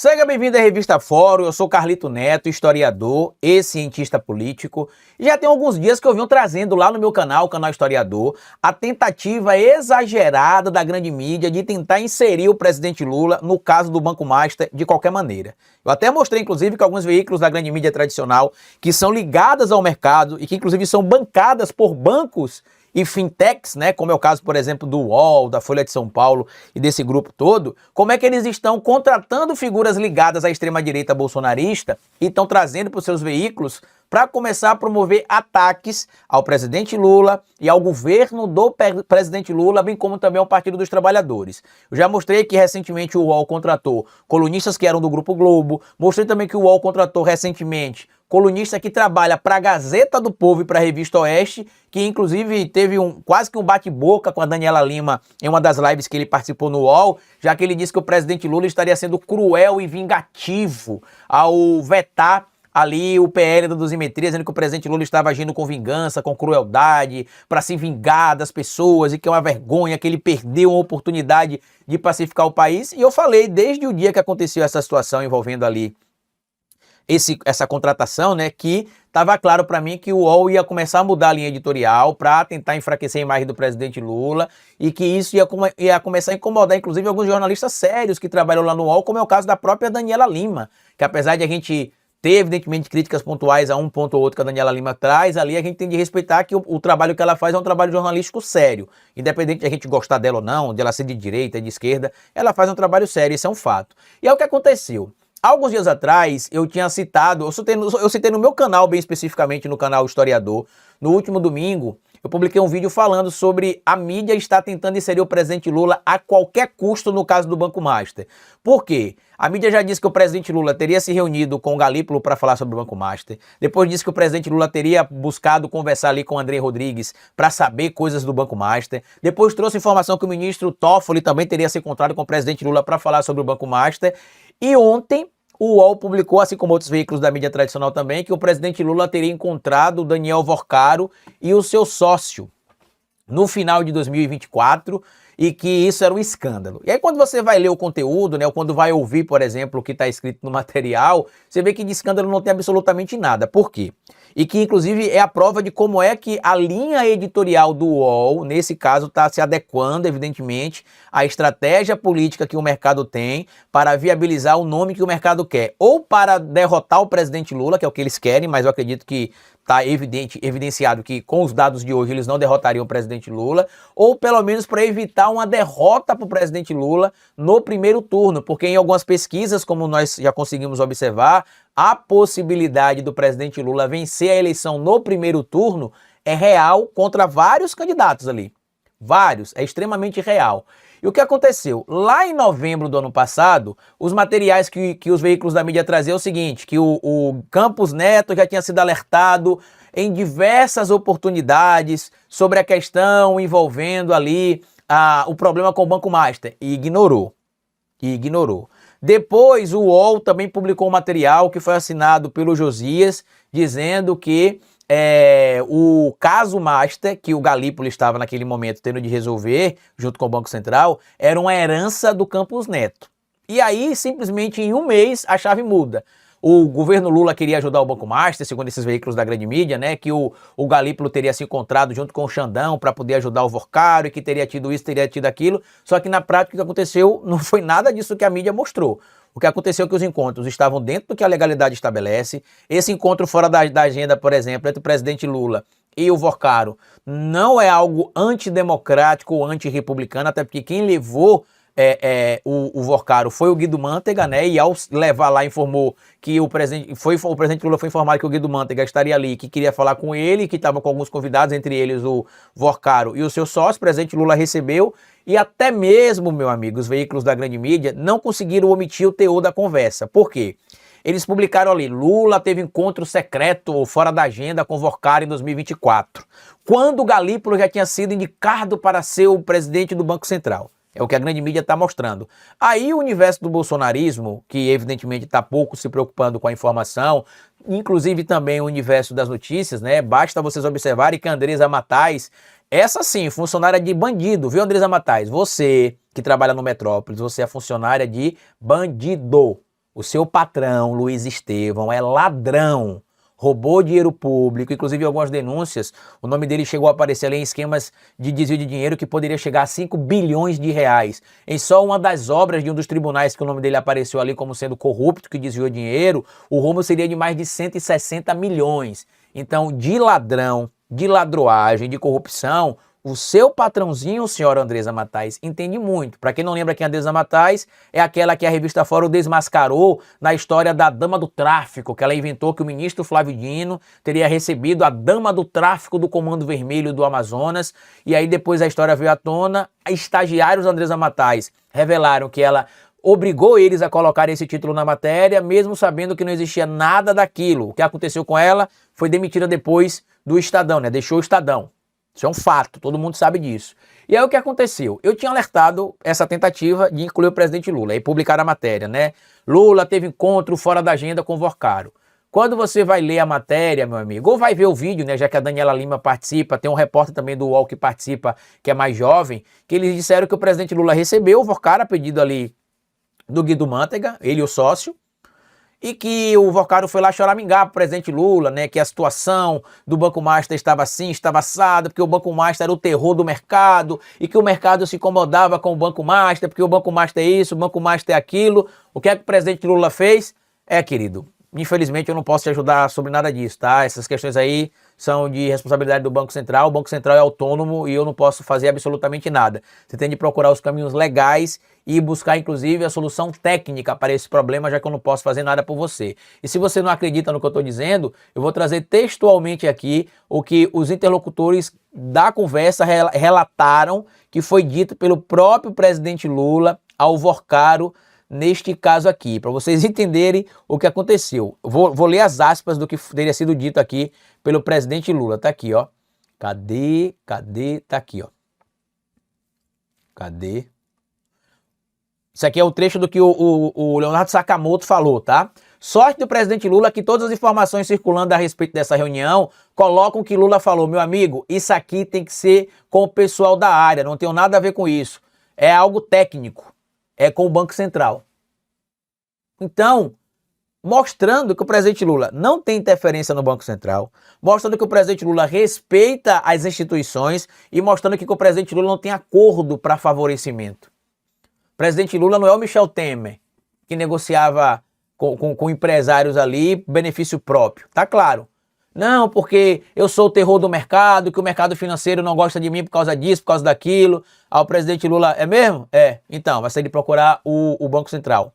Seja bem-vindo à Revista Fórum, eu sou Carlito Neto, historiador e cientista político. Já tem alguns dias que eu venho trazendo lá no meu canal, o canal Historiador, a tentativa exagerada da grande mídia de tentar inserir o presidente Lula no caso do Banco Master de qualquer maneira. Eu até mostrei, inclusive, que alguns veículos da grande mídia tradicional, que são ligadas ao mercado e que, inclusive, são bancadas por bancos e fintechs, né, como é o caso, por exemplo, do UOL, da Folha de São Paulo e desse grupo todo, como é que eles estão contratando figuras ligadas à extrema-direita bolsonarista e estão trazendo para os seus veículos para começar a promover ataques ao presidente Lula e ao governo do presidente Lula, bem como também ao Partido dos Trabalhadores. Eu já mostrei que recentemente o UOL contratou colunistas que eram do Grupo Globo, mostrei também que o UOL contratou recentemente colunista que trabalha para a Gazeta do Povo e para a Revista Oeste, que inclusive teve quase que um bate-boca com a Daniela Lima em uma das lives que ele participou no UOL, já que ele disse que o presidente Lula estaria sendo cruel e vingativo ao vetar ali o PL da dosimetria, dizendo que o presidente Lula estava agindo com vingança, com crueldade, para se vingar das pessoas e que é uma vergonha, que ele perdeu uma oportunidade de pacificar o país. E eu falei desde o dia que aconteceu essa situação envolvendo ali essa contratação, né, que estava claro para mim que o UOL ia começar a mudar a linha editorial para tentar enfraquecer a imagem do presidente Lula e que isso ia começar a incomodar, inclusive, alguns jornalistas sérios que trabalham lá no UOL, como é o caso da própria Daniela Lima, que apesar de a gente ter, evidentemente, críticas pontuais a um ponto ou outro que a Daniela Lima traz, ali a gente tem de respeitar que o trabalho que ela faz é um trabalho jornalístico sério. Independente de a gente gostar dela ou não, de ela ser de direita, de esquerda, ela faz um trabalho sério, isso é um fato. E é o que aconteceu. Alguns dias atrás, eu tinha citado, eu citei no meu canal, bem especificamente no canal Historiador, no último domingo, eu publiquei um vídeo falando sobre a mídia estar tentando inserir o presidente Lula a qualquer custo no caso do Banco Master. Por quê? A mídia já disse que o presidente Lula teria se reunido com o Galípolo para falar sobre o Banco Master. Depois disse que o presidente Lula teria buscado conversar ali com o André Rodrigues para saber coisas do Banco Master. Depois trouxe informação que o ministro Toffoli também teria se encontrado com o presidente Lula para falar sobre o Banco Master. E ontem o UOL publicou, assim como outros veículos da mídia tradicional também, que o presidente Lula teria encontrado o Daniel Vorcaro e o seu sócio no final de 2024 e que isso era um escândalo. E aí quando você vai ler o conteúdo, né, ou quando vai ouvir, por exemplo, o que está escrito no material, você vê que de escândalo não tem absolutamente nada. Por quê? E que, inclusive, é a prova de como é que a linha editorial do UOL, nesse caso, está se adequando, evidentemente, à estratégia política que o mercado tem para viabilizar o nome que o mercado quer. Ou para derrotar o presidente Lula, que é o que eles querem, mas eu acredito que está evidenciado que com os dados de hoje eles não derrotariam o presidente Lula, ou pelo menos para evitar uma derrota para o presidente Lula no primeiro turno, porque em algumas pesquisas, como nós já conseguimos observar, a possibilidade do presidente Lula vencer a eleição no primeiro turno é real contra vários candidatos ali. Vários, é extremamente real. E o que aconteceu? Lá em novembro do ano passado, os materiais que os veículos da mídia traziam é o seguinte, que o Campos Neto já tinha sido alertado em diversas oportunidades sobre a questão envolvendo ali o problema com o Banco Master e ignorou. Depois o UOL também publicou um material que foi assinado pelo Josias, dizendo que o caso Master, que o Galípolo estava naquele momento tendo de resolver, junto com o Banco Central, era uma herança do Campos Neto. E aí, simplesmente em um mês, a chave muda. O governo Lula queria ajudar o Banco Master, segundo esses veículos da grande mídia, né? Que o Galípolo teria se encontrado junto com o Xandão para poder ajudar o Vorcaro e que teria tido isso, teria tido aquilo. Só que na prática o que aconteceu não foi nada disso que a mídia mostrou. O que aconteceu é que os encontros estavam dentro do que a legalidade estabelece. Esse encontro fora da agenda, por exemplo, entre o presidente Lula e o Vorcaro, não é algo antidemocrático ou antirrepublicano, até porque quem levou o Vorcaro foi o Guido Mantega, né? E ao levar lá informou que o presidente Lula foi informado que o Guido Mantega estaria ali, que queria falar com ele, que estava com alguns convidados, entre eles o Vorcaro e o seu sócio. O presidente Lula recebeu e até mesmo, meu amigo, os veículos da grande mídia não conseguiram omitir o teor da conversa. Por quê? Eles publicaram ali, Lula teve encontro secreto ou fora da agenda com Vorcaro em 2024, quando o Galípolo já tinha sido indicado para ser o presidente do Banco Central. É o que a grande mídia está mostrando. Aí o universo do bolsonarismo, que evidentemente está pouco se preocupando com a informação, inclusive também o universo das notícias, né? Basta vocês observarem que a Andresa Matais, essa sim, funcionária de bandido, viu, Andresa Matais? Você que trabalha no Metrópolis, você é funcionária de bandido. O seu patrão, Luiz Estevão, é ladrão. Roubou dinheiro público, inclusive algumas denúncias, o nome dele chegou a aparecer ali em esquemas de desvio de dinheiro que poderia chegar a 5 bilhões de reais. Em só uma das obras de um dos tribunais que o nome dele apareceu ali como sendo corrupto, que desviou dinheiro, o rombo seria de mais de 160 milhões. Então, de ladrão, de ladroagem, de corrupção, o seu patrãozinho, senhora Andresa Matais, entende muito. Para quem não lembra quem é a Andresa Matais, é aquela que a revista Fórum desmascarou na história da dama do tráfico, que ela inventou que o ministro Flávio Dino teria recebido a dama do tráfico do Comando Vermelho do Amazonas, e aí depois a história veio à tona, estagiários da Andresa Matais revelaram que ela obrigou eles a colocar esse título na matéria, mesmo sabendo que não existia nada daquilo. O que aconteceu com ela foi demitida depois do Estadão, né? Deixou o Estadão. Isso é um fato, todo mundo sabe disso. E aí o que aconteceu? Eu tinha alertado essa tentativa de incluir o presidente Lula, aí publicaram a matéria, né? Lula teve encontro fora da agenda com o Vorcaro. Quando você vai ler a matéria, meu amigo, ou vai ver o vídeo, né, já que a Daniela Lima participa, tem um repórter também do UOL que participa, que é mais jovem, que eles disseram que o presidente Lula recebeu o Vorcaro a pedido ali do Guido Mantega, ele e o sócio, e que o Vorcaro foi lá choramingar para o presidente Lula, né, que a situação do Banco Master estava assim, estava assada, porque o Banco Master era o terror do mercado, e que o mercado se incomodava com o Banco Master, porque o Banco Master é isso, o Banco Master é aquilo. O que é que o presidente Lula fez? Querido, infelizmente eu não posso te ajudar sobre nada disso, tá? Essas questões aí são de responsabilidade do Banco Central, o Banco Central é autônomo e eu não posso fazer absolutamente nada. Você tem de procurar os caminhos legais e buscar, inclusive, a solução técnica para esse problema, já que eu não posso fazer nada por você. E se você não acredita no que eu estou dizendo, eu vou trazer textualmente aqui o que os interlocutores da conversa relataram que foi dito pelo próprio presidente Lula ao Vorcaro neste caso aqui, para vocês entenderem o que aconteceu. Eu vou ler as aspas do que teria sido dito aqui pelo presidente Lula. Tá aqui, ó. Cadê? Tá aqui, ó. Cadê? Isso aqui é o trecho do que o Leonardo Sakamoto falou, tá? Sorte do presidente Lula que todas as informações circulando a respeito dessa reunião colocam que Lula falou, meu amigo, isso aqui tem que ser com o pessoal da área, não tem nada a ver com isso. É algo técnico, é com o Banco Central. Então, mostrando que o presidente Lula não tem interferência no Banco Central, mostrando que o presidente Lula respeita as instituições e mostrando que o presidente Lula não tem acordo para favorecimento. O presidente Lula não é o Michel Temer, que negociava com empresários ali benefício próprio, tá claro. Não, porque eu sou o terror do mercado, que o mercado financeiro não gosta de mim por causa disso, por causa daquilo. O presidente Lula, é mesmo? É. Então, vai ser de procurar o Banco Central.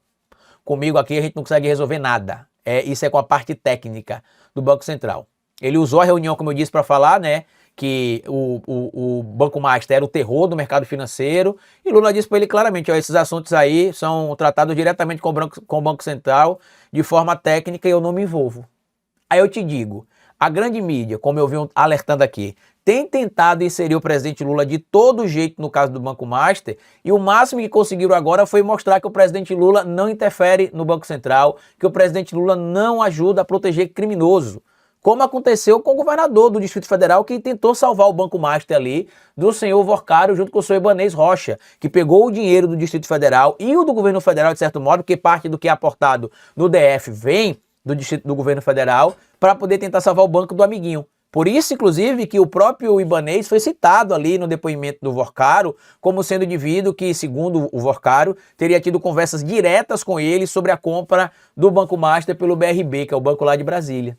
Comigo aqui a gente não consegue resolver nada. Isso é com a parte técnica do Banco Central. Ele usou a reunião, como eu disse, para falar, né, que o Banco Master era o terror do mercado financeiro, e Lula disse para ele claramente, ó, esses assuntos aí são tratados diretamente com o Banco Central, de forma técnica, e eu não me envolvo. Aí eu te digo, a grande mídia, como eu venho alertando aqui, tem tentado inserir o presidente Lula de todo jeito no caso do Banco Master, e o máximo que conseguiram agora foi mostrar que o presidente Lula não interfere no Banco Central, que o presidente Lula não ajuda a proteger criminoso, como aconteceu com o governador do Distrito Federal que tentou salvar o Banco Master ali, do senhor Vorcaro junto com o senhor Ibanez Rocha, que pegou o dinheiro do Distrito Federal e o do governo federal de certo modo, porque parte do que é aportado no DF vem do governo federal, para poder tentar salvar o banco do amiguinho. Por isso, inclusive, que o próprio Ibanez foi citado ali no depoimento do Vorcaro como sendo indivíduo que, segundo o Vorcaro, teria tido conversas diretas com ele sobre a compra do Banco Master pelo BRB, que é o banco lá de Brasília.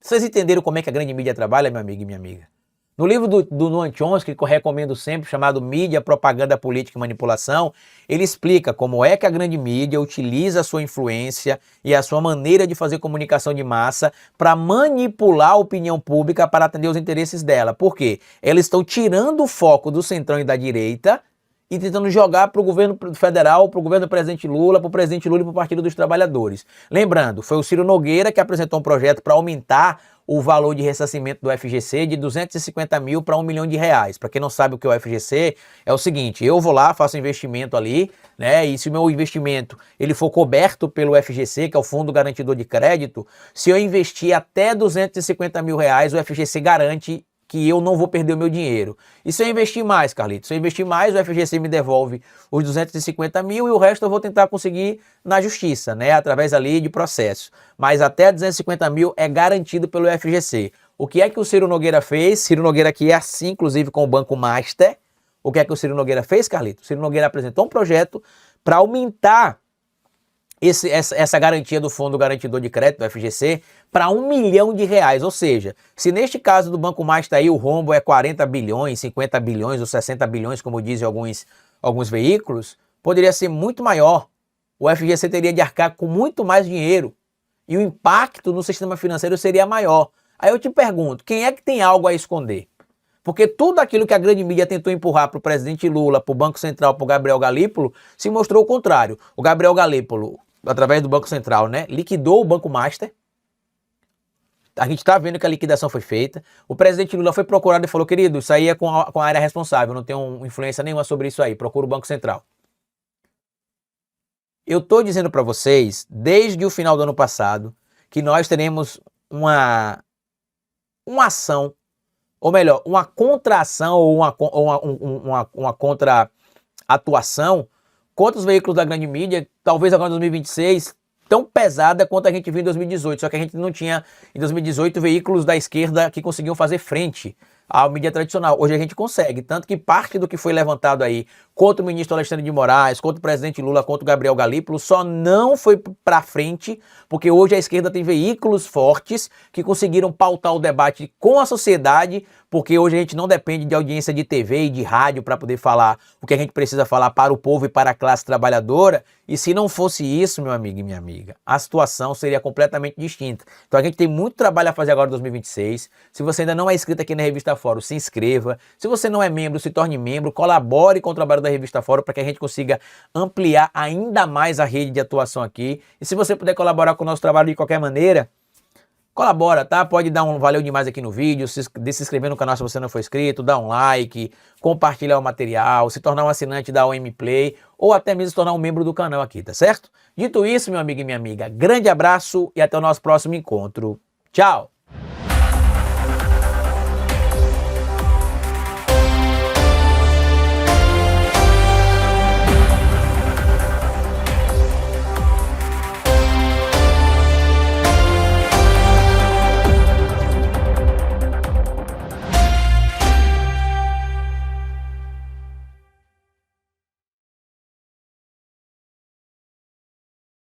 Vocês entenderam como é que a grande mídia trabalha, meu amigo e minha amiga? No livro do Noam Chomsky, que eu recomendo sempre, chamado Mídia, Propaganda, Política e Manipulação, ele explica como é que a grande mídia utiliza a sua influência e a sua maneira de fazer comunicação de massa para manipular a opinião pública para atender os interesses dela. Por quê? Elas estão tirando o foco do centrão e da direita e tentando jogar para o governo federal, para o governo do presidente Lula, para o presidente Lula e para o Partido dos Trabalhadores. Lembrando, foi o Ciro Nogueira que apresentou um projeto para aumentar o valor de ressarcimento do FGC de 250 mil para R$1 milhão. Para quem não sabe o que é o FGC, é o seguinte, eu vou lá, faço investimento ali, né? E se o meu investimento ele for coberto pelo FGC, que é o Fundo Garantidor de Crédito, se eu investir até R$250 mil, o FGC garante que eu não vou perder o meu dinheiro. E se eu investir mais, Carlito? Se eu investir mais, o FGC me devolve os 250 mil e o resto eu vou tentar conseguir na justiça, né? Através ali de processos. Mas até 250 mil é garantido pelo FGC. O que é que o Ciro Nogueira fez? Ciro Nogueira aqui é assim, inclusive, com o Banco Master. O que é que o Ciro Nogueira fez, Carlito? O Ciro Nogueira apresentou um projeto para aumentar essa garantia do Fundo Garantidor de Crédito, do FGC, para R$1 milhão. Ou seja, se neste caso do Banco Master aí o rombo é 40 bilhões, 50 bilhões ou 60 bilhões, como dizem alguns veículos, poderia ser muito maior. O FGC teria de arcar com muito mais dinheiro e o impacto no sistema financeiro seria maior. Aí eu te pergunto, quem é que tem algo a esconder? Porque tudo aquilo que a grande mídia tentou empurrar para o presidente Lula, para o Banco Central, para o Gabriel Galípolo, se mostrou o contrário. O Gabriel Galípolo, através do Banco Central, né, liquidou o Banco Master. A gente está vendo que a liquidação foi feita. O presidente Lula foi procurado e falou, querido, isso aí é com a área responsável, não tenho influência nenhuma sobre isso aí, procura o Banco Central. Eu estou dizendo para vocês, desde o final do ano passado, que nós teremos uma ação, ou melhor, uma contra-ação ou uma contra-atuação contra os veículos da grande mídia, talvez agora em 2026, tão pesada quanto a gente viu em 2018, só que a gente não tinha, em 2018, veículos da esquerda que conseguiam fazer frente à mídia tradicional. Hoje a gente consegue, tanto que parte do que foi levantado aí contra o ministro Alexandre de Moraes, contra o presidente Lula, contra o Gabriel Galípolo, só não foi para frente, porque hoje a esquerda tem veículos fortes que conseguiram pautar o debate com a sociedade, porque hoje a gente não depende de audiência de TV e de rádio para poder falar o que a gente precisa falar para o povo e para a classe trabalhadora. E se não fosse isso, meu amigo e minha amiga, a situação seria completamente distinta. Então a gente tem muito trabalho a fazer agora em 2026. Se você ainda não é inscrito aqui na Revista Fórum, se inscreva. Se você não é membro, se torne membro, colabore com o trabalho da Revista Fórum para que a gente consiga ampliar ainda mais a rede de atuação aqui. E se você puder colaborar com o nosso trabalho de qualquer maneira, colabora, tá? Pode dar um valeu demais aqui no vídeo, se inscrever no canal se você não for inscrito, dar um like, compartilhar o material, se tornar um assinante da OM Play ou até mesmo se tornar um membro do canal aqui, tá certo? Dito isso, meu amigo e minha amiga, grande abraço e até o nosso próximo encontro. Tchau!